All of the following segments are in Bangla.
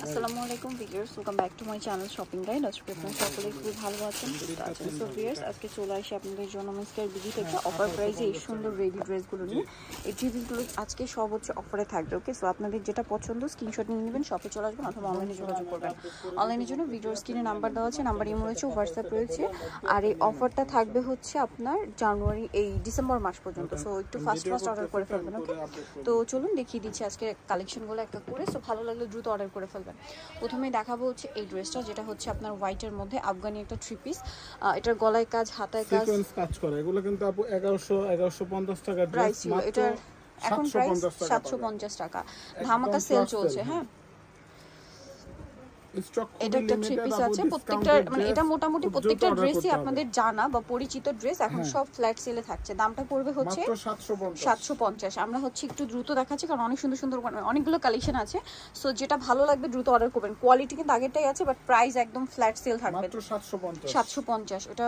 আসসালামু আলাইকুম viewers, welcome back to my channel shopping guide. আজকে আপনারা সকলে খুবই ভালো আছেন, সুস্থ আছেন। সো ভিউয়ার্স, আজকে চলে আসি আপনাদের জন্য মিস্টার বিডি থেকে অফার প্রাইসে এই সুন্দর রেডি ড্রেসগুলো নিয়ে। এই ড্রেসগুলো আজকে সব হচ্ছে অফারে থাকবে। ওকে, সো আপনাদের যেটা পছন্দ স্ক্রিনশট নিয়ে নেবেন, শপে চলে আসবেন অথবা অনলাইনে যোগাযোগ করবেন। অনলাইনের জন্য ভিডিওর স্ক্রিনে নাম্বার দেওয়া আছে, নাম্বার ইমো রয়েছে, হোয়াটসঅ্যাপ রয়েছে। আর এই অফারটা থাকবে হচ্ছে আপনার ডিসেম্বর মাস পর্যন্ত। সো একটু ফাস্ট অর্ডার করে ফেলবেন। ওকে, তো চলুন দেখিয়ে দিচ্ছি আজকে কালেকশনগুলো একটা করে। সো ভালো লাগলে দ্রুত অর্ডার করে ফেলবেন। প্রথমে দেখাবো হচ্ছে এই ড্রেসটা, যেটা হচ্ছে আপনার হোয়াইটের মধ্যে আফগানি একটা থ্রি পিস। এটার গলায় কাজ, হাতায় কাজ, সিকোয়েন্স কাজ করা। এগুলো কিন্তু আপু 1150 টাকা প্রাইস ছিল। এটার এখন প্রাইস 750 টাকা। ধামাকা সেল চলছে। হ্যাঁ, এটা একটা থ্রি পিস আছে। প্রত্যেকটা মানে এটা মোটামুটি প্রত্যেকটা ড্রেসই আপনাদের জানা বা পরিচিত ড্রেস। এখন সব ফ্ল্যাট সেলে থাকছে। দামটা পড়বে হচ্ছে 750। আমরা হচ্ছে একটু দ্রুত দেখাচ্ছি কারণ অনেক সুন্দর সুন্দর অনেকগুলো কালেকশন আছে। সো যেটা ভালো লাগবে দ্রুত অর্ডার করবেন। কোয়ালিটি কিন্তু আগেরটাই আছে, বাট প্রাইস একদম ফ্ল্যাট সেল থাকবে। 750। এটা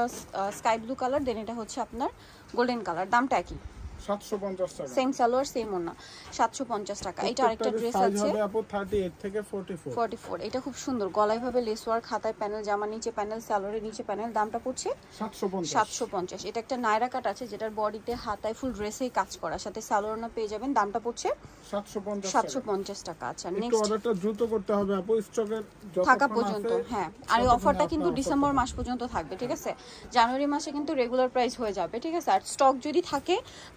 স্কাই ব্লু কালার, দেন এটা হচ্ছে আপনার গোল্ডেন কালার। দামটা একই, 750 টাকা। সেম সালোয়ার সেম ওড়না, 750 টাকা। এটা আরেকটা ড্রেস আছে আপু 38 থেকে 44। এটা খুব সুন্দর, গলায় ভাবে লেস ওয়ার্ক, হাতায় প্যানেল, জামা নিচে প্যানেল, সালোয়ারের নিচে প্যানেল। দামটা পড়ছে 750। এটা একটা নায়রা কাট আছে, যেটার বডিতে হাতায় ফুল ড্রেসেই কাজ করা, সাথে সালোয়ার না পেয়ে যাবেন। দামটা পড়ছে 750 টাকা। আচ্ছা, নেক্সট অর্ডারটা দ্রুত করতে হবে আপু, স্টকের থাকা পর্যন্ত। হ্যাঁ, আর এই অফারটা কিন্তু ডিসেম্বর মাস পর্যন্ত থাকবে। ঠিক আছে, জানুয়ারি মাসে কিন্তু রেগুলার প্রাইস হয়ে যাবে। ঠিক আছে, আর স্টক যদি থাকে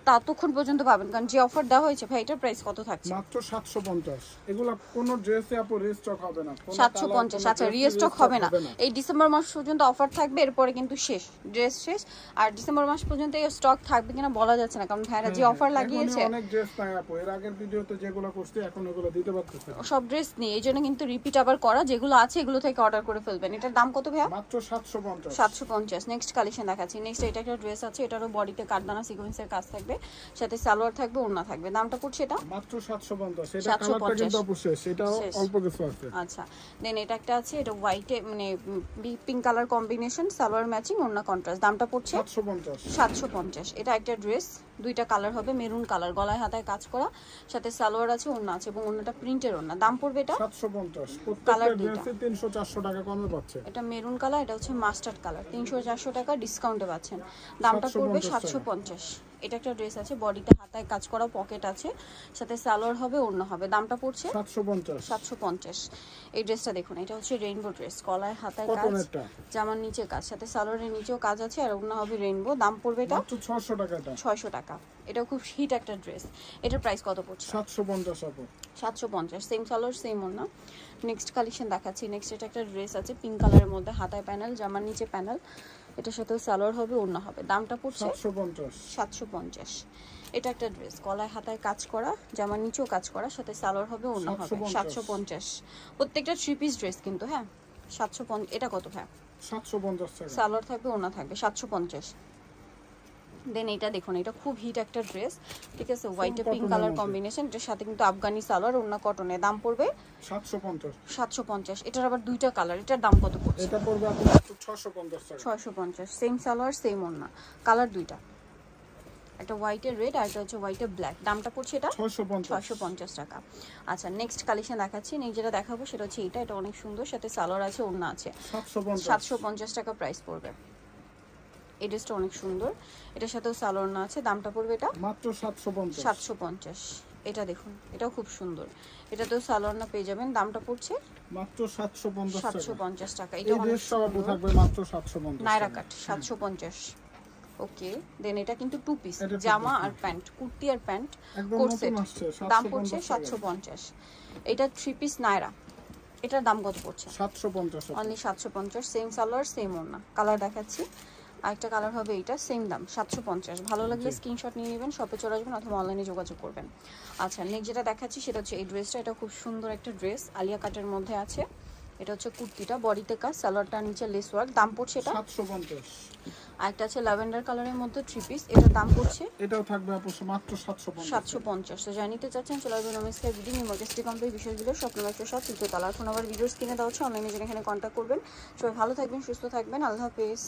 ততক্ষণ পর্যন্ত পাবেন, কারণ যে অফার দেওয়া হয়েছে ভাই, এটার প্রাইস কত থাকছে? মাত্র 750। এগুলা কোন ড্রেসে আপু রিস্টক হবে না। 750। আচ্ছা, রিস্টক হবে না। এই ডিসেম্বর মাস পর্যন্ত অফার থাকবে, এরপরে কিন্তু শেষ, ড্রেস শেষ। আর ডিসেম্বর মাস পর্যন্ত এই স্টক থাকবে কিনা বলা যাচ্ছে না, কারণ ভাইরা যে অফার লাগিয়েছে। অনেক ড্রেস নাই আপু, এর আগের ভিডিওতে যেগুলো করছি এখন এগুলো দিতে পারতেছি না। সব ড্রেস নেই, এইজন্য কিন্তু রিপিট আবার করা। যেগুলো আছে এগুলো থেকে অর্ডার করে ফেলবেন। এটার দাম কত ভাইয়া? মাত্র 750। 750। নেক্সট কালেকশন দেখাচ্ছি। নেক্সট এটা একটা ড্রেস আছে, এটারও বডিতে কাটদানা সিকোয়েন্সের কাজ থাকবে, সাথে সালোয়ার থাকবে, ওড়না থাকবে। দামটা পড়ছে এটা মাত্র 750। এটা কালারটা কিন্তু অবশ্যই এটাও অল্প কিছু আছে। আচ্ছা, দেন এটা একটা আছে, এটা হোয়াইটে মানে pink colour combination, salwar matching, ওড়না কন্ট্রাস্ট। দামটা পড়ছে 750। এটা একটা ড্রেস, দুইটা কালার হবে, মেরুন কালার, গলায় হাতায় কাজ করা, সাথে সালোয়ার আছে, ওড়না আছে, এবং ওড়নাটা প্রিন্টের ওড়না। দাম পড়বে এটা 750। কালার প্রত্যেকটা ড্রেসে 300-400 টাকা কমে পাচ্ছে। এটা মেরুন কালার, এটা হচ্ছে মাস্টার্ড কালার। 300-400 টাকা ডিসকাউন্টে পাচ্ছেন। দামটা পড়বে 750। এটা একটা ড্রেস আছে, বডিতে হাতায় কাজ করা, পকেট আছে, সাথে সালোয়ার হবে, ওড়না হবে। দামটা পড়ছে 750। এই ড্রেসটা দেখুন, এটা হচ্ছে রেইনবো ড্রেস, গলায় হাতায় কাজ, জামার নিচে কাজ, সাথে সালোয়ারের নিচেও কাজ আছে, আর ওড়না হবে রেইনবো। দাম পড়বে এটা 600 টাকা। 600 টাকা। এটাও খুব হিট একটা ড্রেস। এটার প্রাইস কত পড়ছে? 750। সেম সালোয়ার সেম ওড়না। নেক্সট কালেকশন দেখাচ্ছি। নেক্সট এটা একটা ড্রেস আছে, পিঙ্ক কালারের মধ্যে, হাতায় প্যানেল, জামার নিচে প্যানেল, এটার সাথেও সালোয়ার হবে, ওড়না হবে। দামটা পড়ছে 750। এটা একটা ড্রেস, গলায় হাতায় কাজ করা, জামার নিচেও কাজ করা, সাথে সালোয়ার হবে, ওড়না হবে। 750। প্রত্যেকটা থ্রি পিস ড্রেস কিন্তু। হ্যাঁ, 750। এটা কত ভাই? 750 টাকা। সালোয়ার থাকবে, ওড়না থাকবে, 750। দেন এটা দেখুন, এটা খুব হিট একটা ড্রেস। ঠিক আছে, হোয়াইট পিঙ্ক কালার কম্বিনেশন, এটার সাথে কিন্তু আফগানি সালোয়ার, ওড়না কটনের। দাম পড়বে 750। এটার আবার দুইটা কালার, এটার দাম কত পড়ছে? এটা পড়বে আপনার 650 টাকা। 650। সেম সালোয়ার সেম ওড়না, কালার দুইটা, একটা হোয়াইটের রেড আর একটা হচ্ছে হোয়াইটের ব্ল্যাক। দামটা পড়ছে এটা 650 টাকা। আচ্ছা, নেক্সট কালেকশন দেখাচ্ছি। নেক্সট যেটা দেখাবো সেটা হচ্ছে এটা অনেক সুন্দর, সাথে সালোয়ার আছে, ওড়না আছে। 750 টাকা প্রাইস পড়বে। এই ড্রেসটা অনেক সুন্দর, এটার সাথেও সালোয়ার না আছে। দামটা পড়বে এটা মাত্র 750। এটা দেখুন, এটাও খুব সুন্দর, এটাতেও সালোয়ার না পেয়ে যাবেন। দামটা পড়ছে মাত্র 750 টাকা। এটা অনেক সুন্দর থাকবে, মাত্র 750। নায়রা কাট 750। ওকে, দেন এটা কিন্তু টু পিস, জামা আর প্যান্ট, কুর্তি আর প্যান্ট কোট সেট। দাম পড়ছে 750। এটা থ্রি পিস নায়রা, এটার দাম কত পড়ছে? 750। অনলি 750। সেম সালোয়ার সেম ওড়না। কালার দেখাচ্ছি, আরেকটা কালার হবে এটা, সেম দাম 750। ভালো লাগলে স্ক্রিনশট নিয়ে নেবেন, শপে চলে আসবেন অথবা অনলাইনে যোগাযোগ করবেন। আচ্ছা, নেক্সট যেটা দেখাচ্ছি সেটা হচ্ছে এই ড্রেসটা। এটা খুব সুন্দর একটা ড্রেস, আলিয়া কাটের মধ্যে আছে। এটা হচ্ছে কুর্তিটা, বডিতে কাজ, সালোয়ারটা নিচে লেস ওয়ার্ক। দাম পড়ছে এটা 750। আরেকটা আছে ল্যাভেন্ডার কালারের মধ্যে থ্রি পিস, এটার দাম পড়ছে এটাও থাকবে আপু মাত্র 750। তো যাই নিতে চাচ্ছেন চলে আসবেন নমস্কার ভিডিও নিউমার্কেস্টি কোম্পানি বিষয়গুলো স্বপ্নবাসের সাথে তৃতীয় তলা। এখন আবার ভিডিওস কিনে দেওয়া হচ্ছে, অনলাইনে যেখানে কন্ট্যাক্ট করবেন। সবাই ভালো থাকবেন, সুস্থ থাকবেন, আল্লাহ হাফেজ।